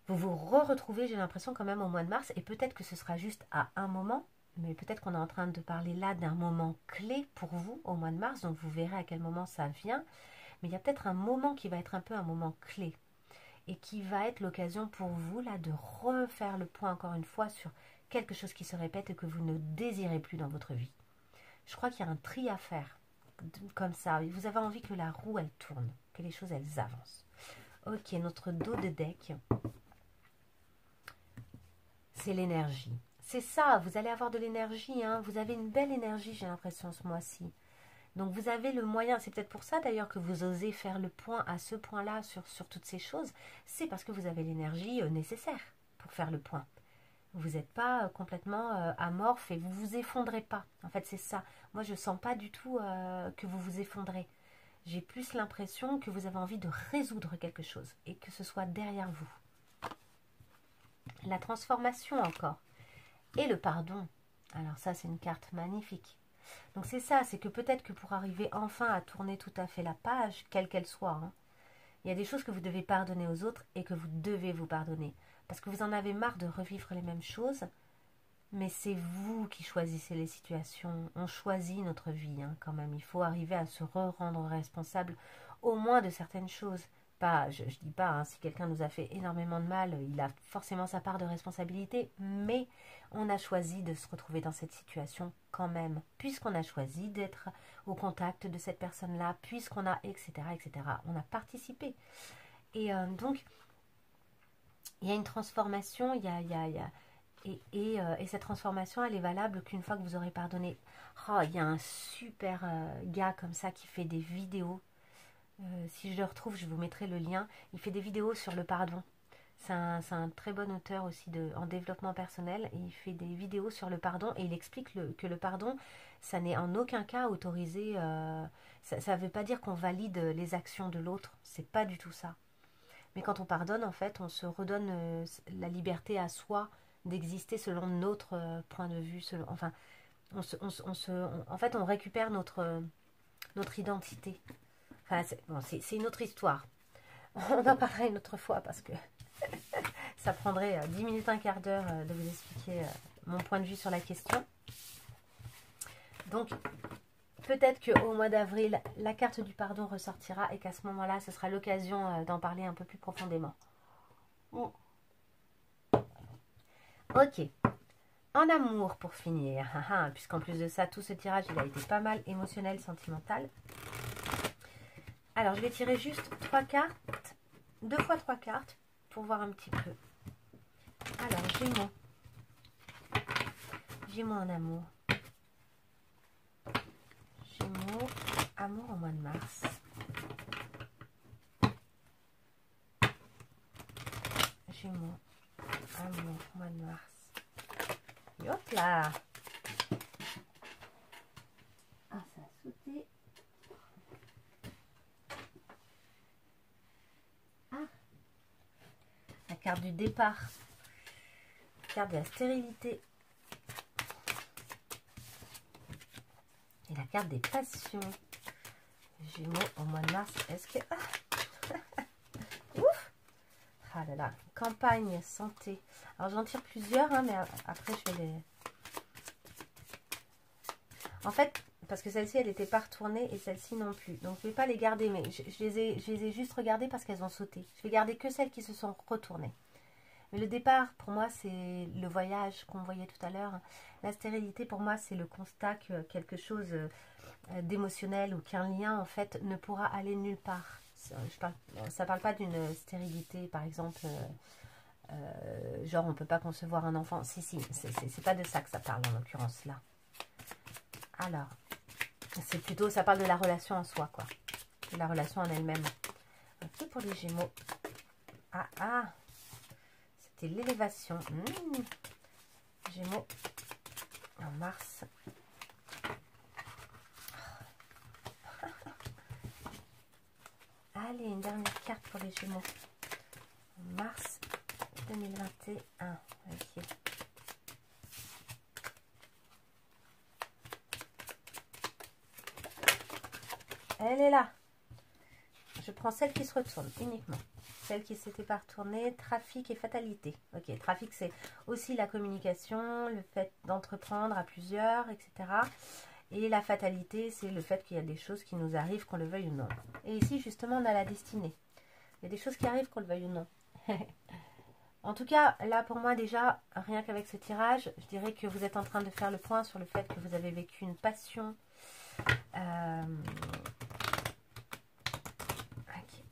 vous vous retrouvez, j'ai l'impression, quand même au mois de mars. Et peut-être que ce sera juste à un moment. Mais peut-être qu'on est en train de parler là d'un moment clé pour vous au mois de mars. Donc vous verrez à quel moment ça vient. Mais il y a peut-être un moment qui va être un peu un moment clé. Et qui va être l'occasion pour vous là de refaire le point encore une fois sur quelque chose qui se répète et que vous ne désirez plus dans votre vie. Je crois qu'il y a un tri à faire comme ça. Vous avez envie que la roue elle tourne, que les choses elles avancent. Ok, notre dos de deck, c'est l'énergie. C'est ça, vous allez avoir de l'énergie, hein. Vous avez une belle énergie, j'ai l'impression, ce mois-ci. Donc vous avez le moyen, c'est peut-être pour ça d'ailleurs que vous osez faire le point à ce point-là sur toutes ces choses, c'est parce que vous avez l'énergie nécessaire pour faire le point. Vous n'êtes pas complètement amorphe et vous vous effondrez pas. En fait, c'est ça. Moi, je ne sens pas du tout que vous vous effondrez. J'ai plus l'impression que vous avez envie de résoudre quelque chose et que ce soit derrière vous. La transformation encore. Et le pardon. Alors ça, c'est une carte magnifique. Donc c'est ça, c'est que peut-être que pour arriver enfin à tourner tout à fait la page, quelle qu'elle soit, hein, il y a des choses que vous devez pardonner aux autres et que vous devez vous pardonner. Parce que vous en avez marre de revivre les mêmes choses, mais c'est vous qui choisissez les situations. On choisit notre vie, hein, quand même. Il faut arriver à se rendre responsable au moins de certaines choses. Pas, je dis pas, hein, si quelqu'un nous a fait énormément de mal, il a forcément sa part de responsabilité, mais on a choisi de se retrouver dans cette situation quand même, puisqu'on a choisi d'être au contact de cette personne-là, puisqu'on a, etc., etc. On a participé. Et donc, il y a une transformation, il y a Et cette transformation, elle est valable qu'une fois que vous aurez pardonné. Oh, il y a un super gars comme ça qui fait des vidéos. Si je le retrouve, je vous mettrai le lien. Il fait des vidéos sur le pardon. C'est un très bon auteur aussi en développement personnel. Et il fait des vidéos sur le pardon et il explique que le pardon, ça n'est en aucun cas autorisé. Ça ne veut pas dire qu'on valide les actions de l'autre. C'est pas du tout ça. Mais quand on pardonne, en fait, on se redonne la liberté à soi d'exister selon notre point de vue. Enfin, en fait, on récupère notre identité. Enfin, c'est une autre histoire. On en parlera une autre fois parce que ça prendrait 10 minutes, un quart d'heure de vous expliquer mon point de vue sur la question. Donc, peut-être qu'au mois d'avril, la carte du pardon ressortira et qu'à ce moment-là, ce sera l'occasion d'en parler un peu plus profondément. Ok. En amour, pour finir, puisqu'en plus de ça, tout ce tirage, il a été pas mal émotionnel, sentimental. Alors, je vais tirer juste 3 cartes, 2 fois 3 cartes, pour voir un petit peu. Alors, Gémeaux. Gémeaux en amour. Gémeaux, amour au mois de mars. Gémeaux, amour au mois de mars. Hop là! Ah, ça a sauté. Ah! La carte du départ. La carte de la stérilité. Et la carte des passions. Gémeaux au mois de mars. Est-ce que... Ah. Ouf! Ah là là. Campagne, santé. Alors j'en tire plusieurs, hein, mais après je vais les... En fait, parce que celle-ci, elle n'était pas retournée et celle-ci non plus. Donc je ne vais pas les garder, mais je les ai juste regardées parce qu'elles ont sauté. Je vais garder que celles qui se sont retournées. Mais le départ, pour moi, c'est le voyage qu'on voyait tout à l'heure. La stérilité, pour moi, c'est le constat que quelque chose d'émotionnel ou qu'un lien, en fait, ne pourra aller nulle part. Ça parle pas d'une stérilité, par exemple, genre on ne peut pas concevoir un enfant. Si, c'est pas de ça que ça parle, en l'occurrence, là. Alors, c'est plutôt, ça parle de la relation en soi, quoi. De la relation en elle-même. Ok, pour les Gémeaux. Ah, c'était l'élévation. Gémeaux en mars. Allez, une dernière carte pour les Gémeaux. Mars 2021. Ok. Elle est là. Je prends celle qui se retourne uniquement. Celle qui s'était pas retournée, trafic et fatalité. Ok, trafic, c'est aussi la communication, le fait d'entreprendre à plusieurs, etc. Et la fatalité, c'est le fait qu'il y a des choses qui nous arrivent, qu'on le veuille ou non. Et ici, justement, on a la destinée. Il y a des choses qui arrivent, qu'on le veuille ou non. En tout cas, là, pour moi, déjà, rien qu'avec ce tirage, je dirais que vous êtes en train de faire le point sur le fait que vous avez vécu une passion.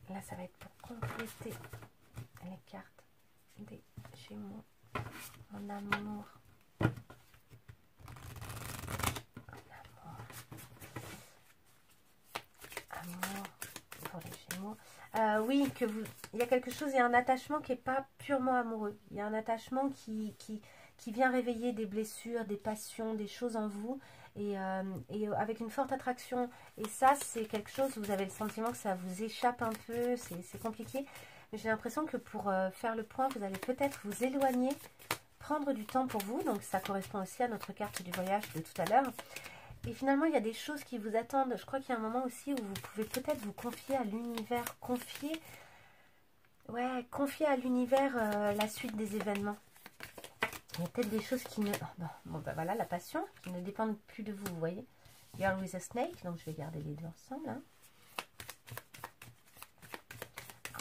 Là, ça va être pour compléter les cartes des Gémeaux en amour. Amour pour les Gémeaux. Oui, il y a quelque chose, il y a un attachement qui n'est pas purement amoureux. Il y a un attachement qui vient réveiller des blessures, des passions, des choses en vous. Et avec une forte attraction. Et ça, c'est quelque chose, vous avez le sentiment que ça vous échappe un peu, c'est compliqué. Mais j'ai l'impression que pour faire le point, vous allez peut-être vous éloigner, prendre du temps pour vous. Donc ça correspond aussi à notre carte du voyage de tout à l'heure. Et finalement, il y a des choses qui vous attendent. Je crois qu'il y a un moment aussi où vous pouvez peut-être vous confier à l'univers, confier à l'univers la suite des événements. Il y a peut-être des choses qui ne... Bon, ben voilà, la passion, qui ne dépendent plus de vous, vous voyez. Girl with a Snake, donc je vais garder les deux ensemble. Hein.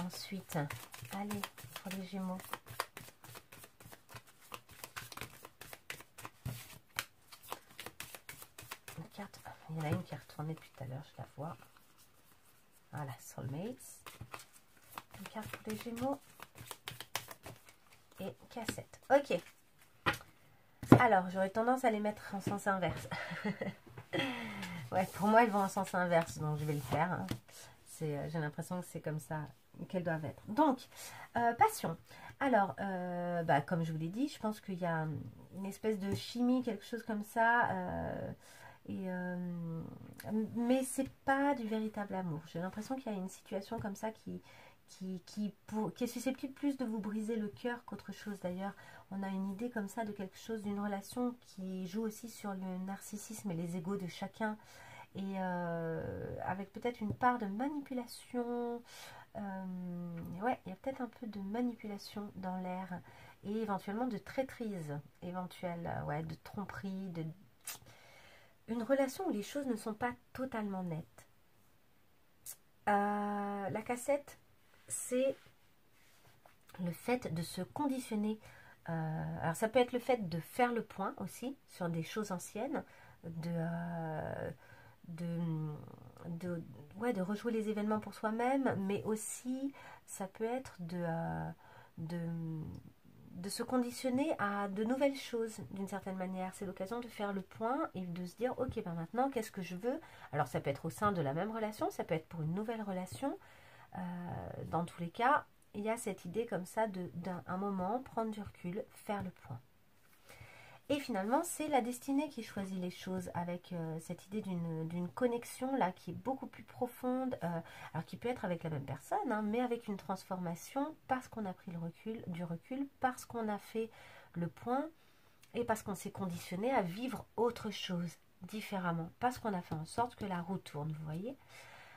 Ensuite, allez, pour les Gémeaux. Une carte, il y en a une qui est retournée depuis tout à l'heure, je la vois. Voilà, Soulmates. Une carte pour les Gémeaux. Et cassette. Ok. Alors, j'aurais tendance à les mettre en sens inverse. Ouais, pour moi, elles vont en sens inverse, donc je vais le faire. Hein. J'ai l'impression que c'est comme ça qu'elles doivent être. Donc, passion. Alors, comme je vous l'ai dit, je pense qu'il y a une espèce de chimie, quelque chose comme ça. Mais c'est pas du véritable amour. J'ai l'impression qu'il y a une situation comme ça qui est susceptible plus de vous briser le cœur qu'autre chose. D'ailleurs, on a une idée comme ça de quelque chose, d'une relation qui joue aussi sur le narcissisme et les égos de chacun, et avec peut-être une part de manipulation. Ouais, il y a peut-être un peu de manipulation dans l'air, et éventuellement de traîtrise éventuelle, ouais, de tromperie, une relation où les choses ne sont pas totalement nettes. La cassette, c'est le fait de se conditionner. Alors ça peut être le fait de faire le point aussi sur des choses anciennes, de rejouer les événements pour soi-même, mais aussi ça peut être de se conditionner à de nouvelles choses d'une certaine manière. C'est l'occasion de faire le point et de se dire ok, ben maintenant qu'est-ce que je veux. Alors ça peut être au sein de la même relation, ça peut être pour une nouvelle relation. Dans tous les cas, il y a cette idée comme ça d'un moment, prendre du recul, faire le point. Et finalement, c'est la destinée qui choisit les choses, avec cette idée d'une connexion là qui est beaucoup plus profonde, alors qui peut être avec la même personne, hein, mais avec une transformation parce qu'on a pris du recul, parce qu'on a fait le point et parce qu'on s'est conditionné à vivre autre chose différemment, parce qu'on a fait en sorte que la roue tourne, vous voyez.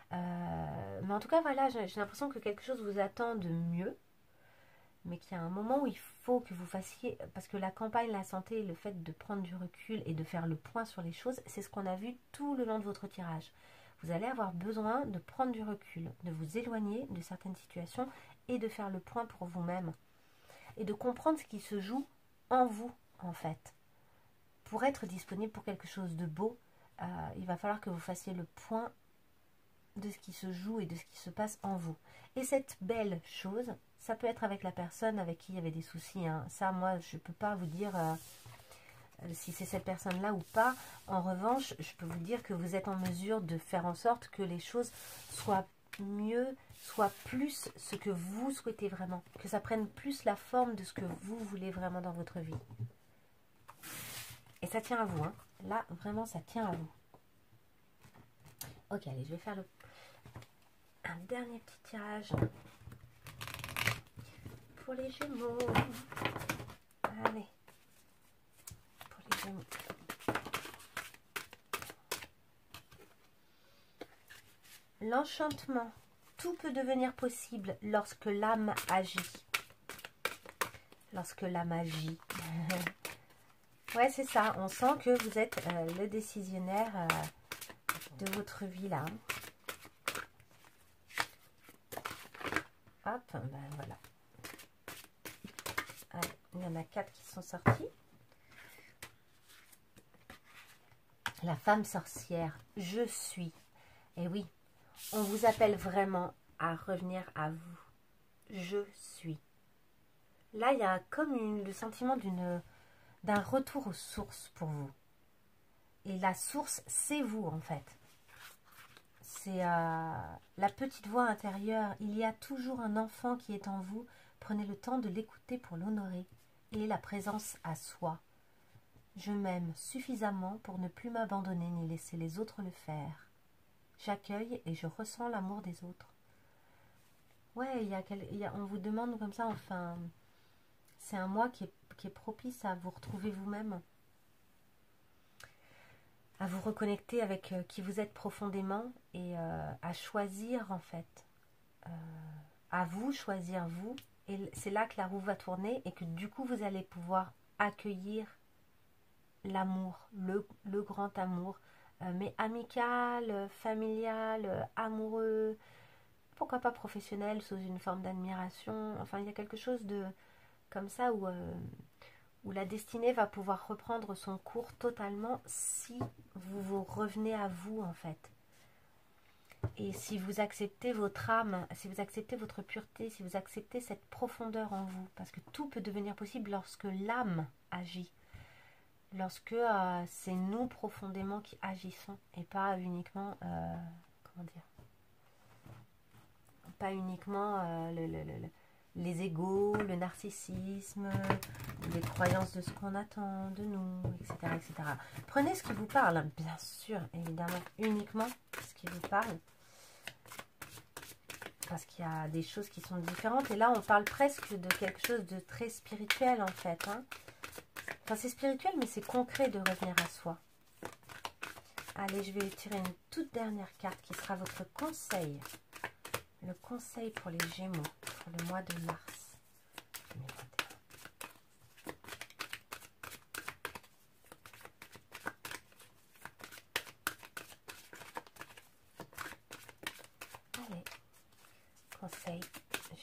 Mais en tout cas, voilà, j'ai l'impression que quelque chose vous attend de mieux, mais qu'il y a un moment où il faut que vous fassiez, parce que la campagne, la santé, le fait de prendre du recul et de faire le point sur les choses, c'est ce qu'on a vu tout le long de votre tirage. Vous allez avoir besoin de prendre du recul, de vous éloigner de certaines situations et de faire le point pour vous-même. Et de comprendre ce qui se joue en vous, en fait. Pour être disponible pour quelque chose de beau, il va falloir que vous fassiez le point de ce qui se joue et de ce qui se passe en vous. Et cette belle chose, ça peut être avec la personne avec qui il y avait des soucis. Hein. Ça, moi, je ne peux pas vous dire si c'est cette personne-là ou pas. En revanche, je peux vous dire que vous êtes en mesure de faire en sorte que les choses soient mieux, soient plus ce que vous souhaitez vraiment. Que ça prenne plus la forme de ce que vous voulez vraiment dans votre vie. Et ça tient à vous. Hein. Là, vraiment, ça tient à vous. Ok, allez, je vais faire un dernier petit tirage pour les Gémeaux. Allez, pour les Gémeaux. L'enchantement. Tout peut devenir possible lorsque l'âme agit. Lorsque l'âme agit. Ouais, c'est ça. On sent que vous êtes le décisionnaire de votre vie là. Hop, ben voilà. Allez, il y en a 4 qui sont sortis. La femme sorcière, je suis. Et oui, on vous appelle vraiment à revenir à vous. Je suis. Là, il y a comme le sentiment d'un retour aux sources pour vous. Et la source, c'est vous en fait. C'est la petite voix intérieure. Il y a toujours un enfant qui est en vous. Prenez le temps de l'écouter pour l'honorer. Et la présence à soi. Je m'aime suffisamment pour ne plus m'abandonner ni laisser les autres le faire. J'accueille et je ressens l'amour des autres. Ouais, on vous demande comme ça, enfin, c'est un mois qui est propice à vous retrouver vous-même. À vous reconnecter avec qui vous êtes profondément et à choisir en fait. À vous, choisir vous. Et c'est là que la roue va tourner et que du coup vous allez pouvoir accueillir l'amour, le grand amour, mais amical, familial, amoureux, pourquoi pas professionnel, sous une forme d'admiration. Enfin, il y a quelque chose de comme ça où la destinée va pouvoir reprendre son cours totalement si vous vous revenez à vous en fait. Et si vous acceptez votre âme, si vous acceptez votre pureté, si vous acceptez cette profondeur en vous, parce que tout peut devenir possible lorsque l'âme agit. lorsque c'est nous profondément qui agissons et pas uniquement, comment dire, pas uniquement les égos, le narcissisme, les croyances de ce qu'on attend de nous, etc., etc. Prenez ce qui vous parle, hein, bien sûr, évidemment, uniquement ce qui vous parle. Parce qu'il y a des choses qui sont différentes. Et là, on parle presque de quelque chose de très spirituel, en fait. Hein. Enfin, c'est spirituel, mais c'est concret de revenir à soi. Allez, je vais tirer une toute dernière carte qui sera votre conseil. Le conseil pour les Gémeaux pour le mois de mars 2021. Allez, conseil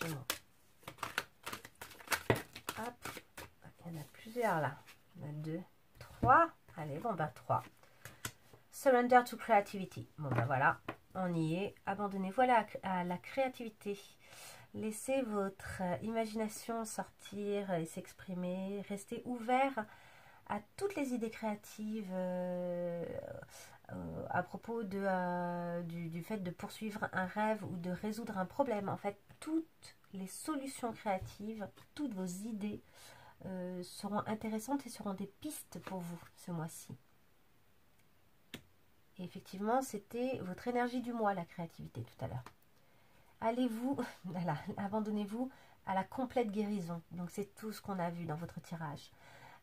Gémeaux. Hop, il y en a plusieurs là. Il y en a 2, 3. Allez, bon bah 3. Surrender to creativity. Bon bah voilà, on y est. Abandonnez-vous à la créativité. Laissez votre imagination sortir et s'exprimer. Restez ouvert à toutes les idées créatives à propos du fait de poursuivre un rêve ou de résoudre un problème. En fait, toutes les solutions créatives, toutes vos idées seront intéressantes et seront des pistes pour vous ce mois-ci. Et effectivement, c'était votre énergie du mois, la créativité, tout à l'heure. Allez-vous, voilà, abandonnez-vous à la complète guérison. Donc, c'est tout ce qu'on a vu dans votre tirage.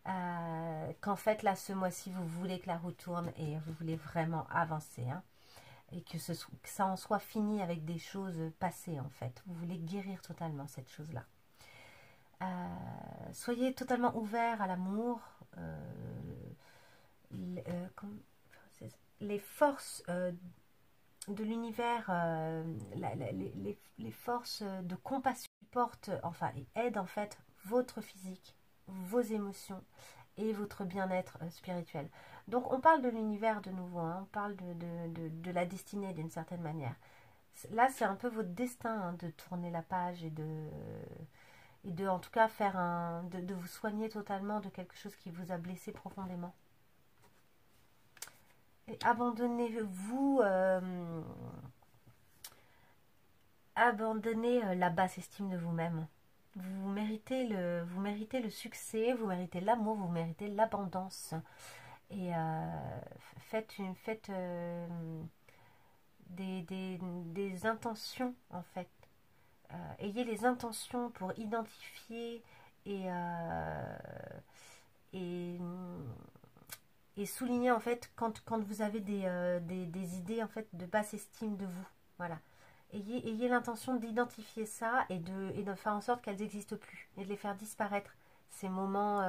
Qu'en fait, là, ce mois-ci, vous voulez que la roue tourne et vous voulez vraiment avancer. Hein, et que ça en soit fini avec des choses passées, en fait. Vous voulez guérir totalement cette chose-là. Soyez totalement ouvert à l'amour. Les forces de l'univers, les forces de compassion portent, enfin, et aident en fait votre physique, vos émotions et votre bien-être spirituel. Donc on parle de l'univers de nouveau, hein, on parle de la destinée d'une certaine manière. Là c'est un peu votre destin hein, de tourner la page et de en tout cas faire de vous soigner totalement de quelque chose qui vous a blessé profondément. Abandonnez-vous, abandonnez la basse estime de vous-même. Vous méritez le succès, vous méritez l'amour, vous méritez l'abondance. Et faites des intentions en fait. Ayez les intentions pour identifier et souligner en fait quand vous avez des idées en fait de basse estime de vous. Voilà. Ayez l'intention d'identifier ça et de faire en sorte qu'elles n'existent plus et de les faire disparaître. Ces moments,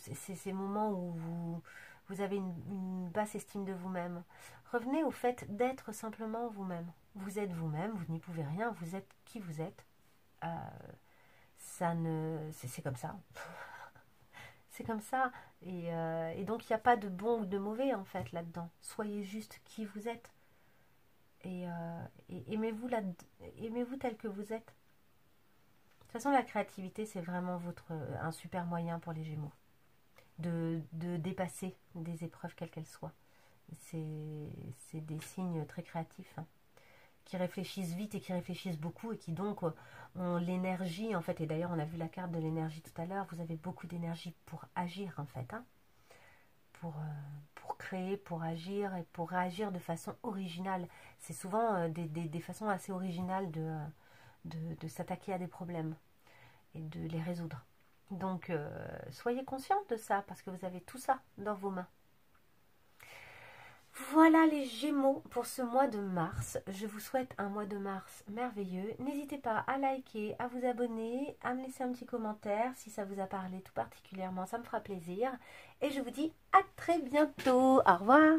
ces moments où vous avez une basse estime de vous-même. Revenez au fait d'être simplement vous-même. Vous êtes vous-même, vous n'y pouvez rien, vous êtes qui vous êtes. C'est comme ça. C'est comme ça. Et donc, il n'y a pas de bon ou de mauvais, en fait, là-dedans. Soyez juste qui vous êtes. Et aimez-vous tel que vous êtes. De toute façon, la créativité, c'est vraiment un super moyen pour les Gémeaux. De dépasser des épreuves, quelles qu'elles soient. C'est des signes très créatifs. Hein, qui réfléchissent vite et qui réfléchissent beaucoup et qui donc ont l'énergie en fait, et d'ailleurs on a vu la carte de l'énergie tout à l'heure, vous avez beaucoup d'énergie pour agir en fait, hein, pour créer, pour agir et pour réagir de façon originale. C'est souvent des façons assez originales de s'attaquer à des problèmes et de les résoudre. Donc soyez conscients de ça parce que vous avez tout ça dans vos mains. Voilà les Gémeaux pour ce mois de mars. Je vous souhaite un mois de mars merveilleux. N'hésitez pas à liker, à vous abonner, à me laisser un petit commentaire si ça vous a parlé tout particulièrement. Ça me fera plaisir. Et je vous dis à très bientôt. Au revoir.